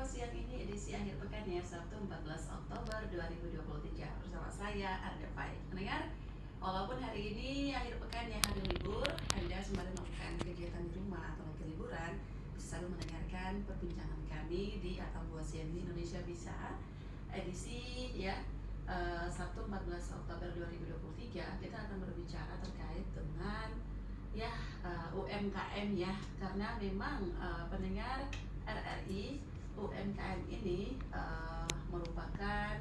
Tambua siang ini edisi akhir pekan ya, Sabtu 14 Oktober 2023 bersama saya Arda Pai. Mendengar, walaupun hari ini akhir pekan ya, hari libur, Anda sembari melakukan kegiatan di rumah atau lagi liburan, bisa selalu mendengarkan perbincangan kami di Tambua siang di Indonesia Bisa edisi ya Sabtu 14 Oktober 2023. Kita akan berbicara terkait dengan ya UMKM ya, karena memang pendengar RRI, UMKM ini merupakan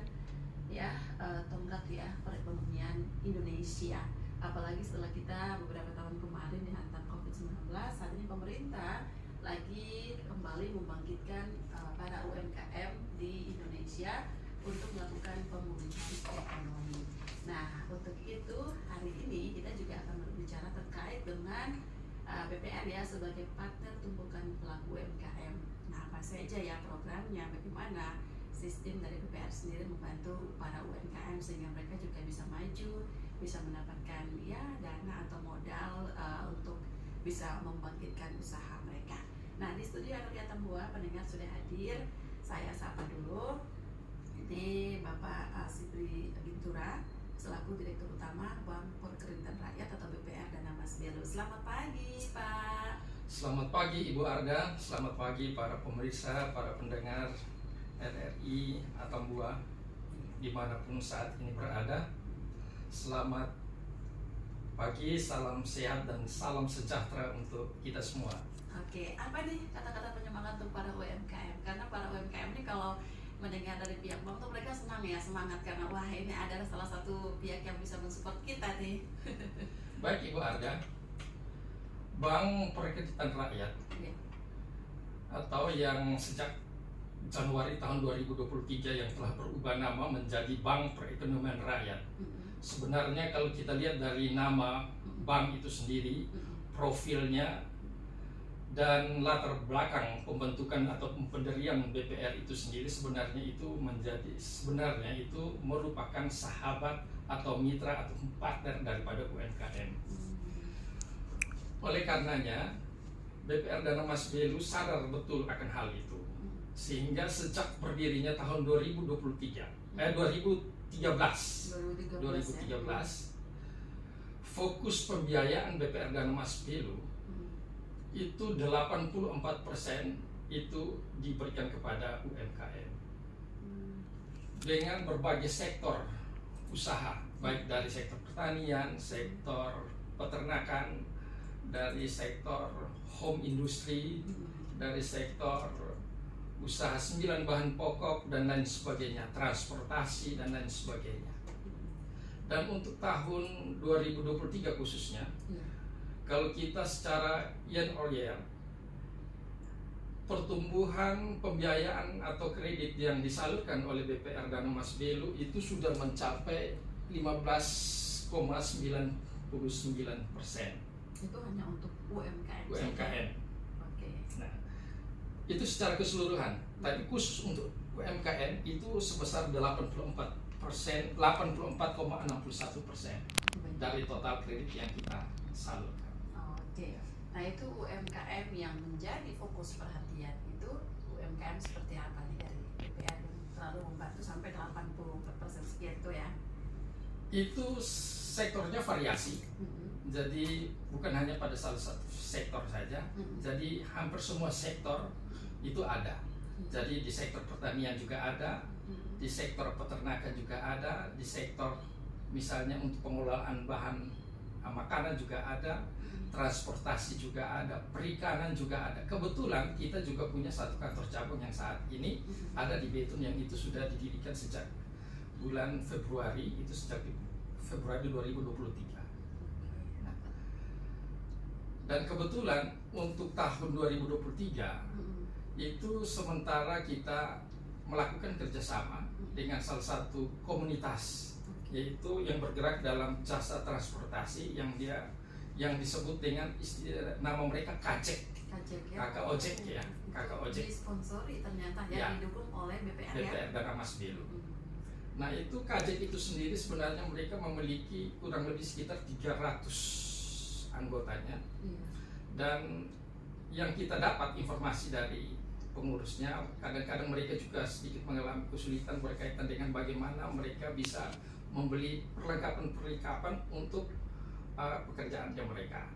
ya tonggak ya perekonomian Indonesia. Apalagi setelah kita beberapa tahun kemarin dihantam COVID-19, saat ini pemerintah lagi kembali membangkitkan para UMKM di Indonesia untuk melakukan pemulihan ekonomi. Nah, untuk itu hari ini kita juga akan berbicara terkait dengan BPR ya sebagai partner tumbukan pelaku UMKM. Nah, apa saja ya programnya, bagaimana sistem dari BPR sendiri membantu para UMKM sehingga mereka juga bisa maju, bisa mendapatkan ya dana atau modal untuk bisa membangkitkan usaha mereka. Nah, di studio RRI Tambua pendengar sudah hadir. Saya sapa dulu. Ini Bapak Sipri Gintura selaku Direktur Utama Bank Perkreditan Rakyat atau BPR Dana Mas Belu. Selamat pagi, Pak. Selamat pagi Ibu Arda, selamat pagi para pemirsa, para pendengar RRI Tambua dimanapun saat ini berada. Selamat pagi, salam sehat dan salam sejahtera untuk kita semua. Oke, apa nih kata-kata penyemangat untuk para UMKM? Karena para UMKM ini kalau mendengar dari pihak bank tuh mereka senang ya, semangat karena wah ini adalah salah satu pihak yang bisa mensupport kita nih. Baik Ibu Arda, Bank Perkreditan Rakyat Ya. atau yang sejak Januari tahun 2023 yang telah berubah nama menjadi Bank Perekonomian Rakyat. Sebenarnya kalau kita lihat dari nama bank itu sendiri, profilnya dan latar belakang pembentukan atau pendirian BPR itu sendiri sebenarnya itu merupakan sahabat atau mitra atau partner daripada UMKM. Oleh karenanya BPR Dana Mas Belu sadar betul akan hal itu, sehingga sejak berdirinya tahun 2013 fokus pembiayaan BPR Dana Mas Belu itu 84% itu diberikan kepada UMKM dengan berbagai sektor usaha, baik dari sektor pertanian, sektor peternakan, dari sektor home industry, dari sektor usaha 9 bahan pokok dan lain sebagainya, transportasi dan lain sebagainya. Dan untuk tahun 2023 khususnya, kalau kita secara year on year, pertumbuhan pembiayaan atau kredit yang disalurkan oleh BPR Dana Mas Belu itu sudah mencapai 15,99%. Itu hanya untuk UMKM. UMKM. Oke. Nah, itu secara keseluruhan. Tapi khusus untuk UMKM itu sebesar 84,61% dari total kredit yang kita salurkan. Oke. Nah, itu UMKM yang menjadi fokus perhatian itu UMKM seperti apa nih dari BPR yang selalu membantu sampai 84% sekian itu ya? Itu sektornya variasi. Jadi bukan hanya pada salah satu sektor saja. Jadi hampir semua sektor itu ada. Jadi di sektor pertanian juga ada, di sektor peternakan juga ada, di sektor misalnya untuk pengelolaan bahan makanan juga ada, transportasi juga ada, perikanan juga ada. Kebetulan kita juga punya satu kantor cabang yang saat ini ada di Betun, yang itu sudah didirikan sejak bulan Februari, itu sejak Februari 2023. Dan kebetulan untuk tahun 2023 itu sementara kita melakukan kerjasama dengan salah satu komunitas, yaitu yang bergerak dalam jasa transportasi yang disebut dengan nama mereka KAJEK, Kakak Ojek ya, Kakak Ojek. Disponsori ternyata Ya, didukung oleh BPR ya. BPR Dana Mas Belu. Nah, itu KAJEK itu sendiri sebenarnya mereka memiliki kurang lebih sekitar 300 anggotanya. Dan yang kita dapat informasi dari pengurusnya. Kadang-kadang mereka juga sedikit mengalami kesulitan berkaitan dengan bagaimana mereka bisa membeli perlengkapan untuk pekerjaannya mereka.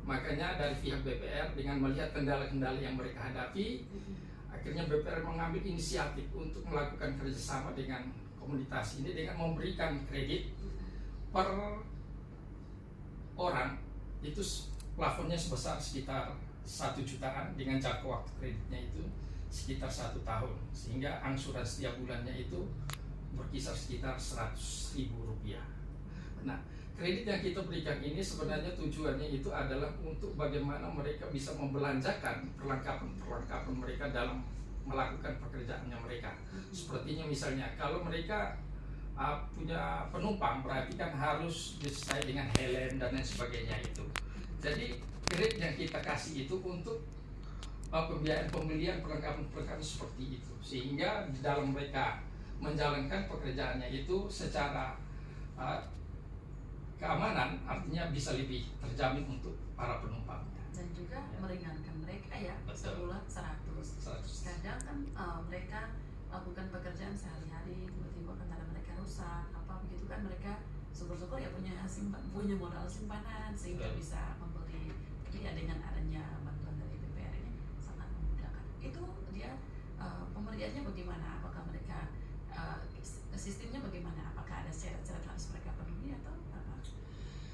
Makanya dari pihak BPR dengan melihat kendala-kendala yang mereka hadapi, akhirnya BPR mengambil inisiatif untuk melakukan kerjasama dengan komunitas ini dengan memberikan kredit per orang itu plafonnya sebesar sekitar 1 jutaan dengan jangka waktu kreditnya itu sekitar 1 tahun, sehingga angsuran setiap bulannya itu berkisar sekitar 100.000 rupiah. Nah, kredit yang kita berikan ini sebenarnya tujuannya itu adalah untuk bagaimana mereka bisa membelanjakan perlengkapan mereka dalam melakukan pekerjaannya mereka. Sepertinya misalnya kalau mereka punya penumpang, berarti kan harus disertai dengan helm dan lain sebagainya itu. Jadi kredit yang kita kasih itu untuk pembelian perlengkapan seperti itu, sehingga di dalam mereka menjalankan pekerjaannya itu secara keamanan, artinya bisa lebih terjamin untuk para penumpangnya. Dan juga meringankan mereka ya, sebulan 100. Kadang kan mereka lakukan pekerjaan sehari-hari, tiba-tiba kan ada mereka rusak, apa begitu kan mereka syukur-syukur ya punya modal simpanan sehingga bisa membeli. Jadi ya dengan adanya bantuan dari BPR ini sangat memudahkan. Itu dia pemberiannya bagaimana? Apakah mereka sistemnya bagaimana? Apakah ada syarat-syarat harus mereka penuhi atau apa?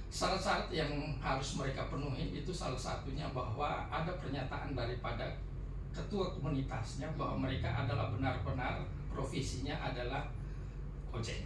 Syarat-syarat yang harus mereka penuhi itu salah satunya bahwa ada pernyataan daripada ketua komunitasnya bahwa mereka adalah benar-benar profesinya adalah ojek.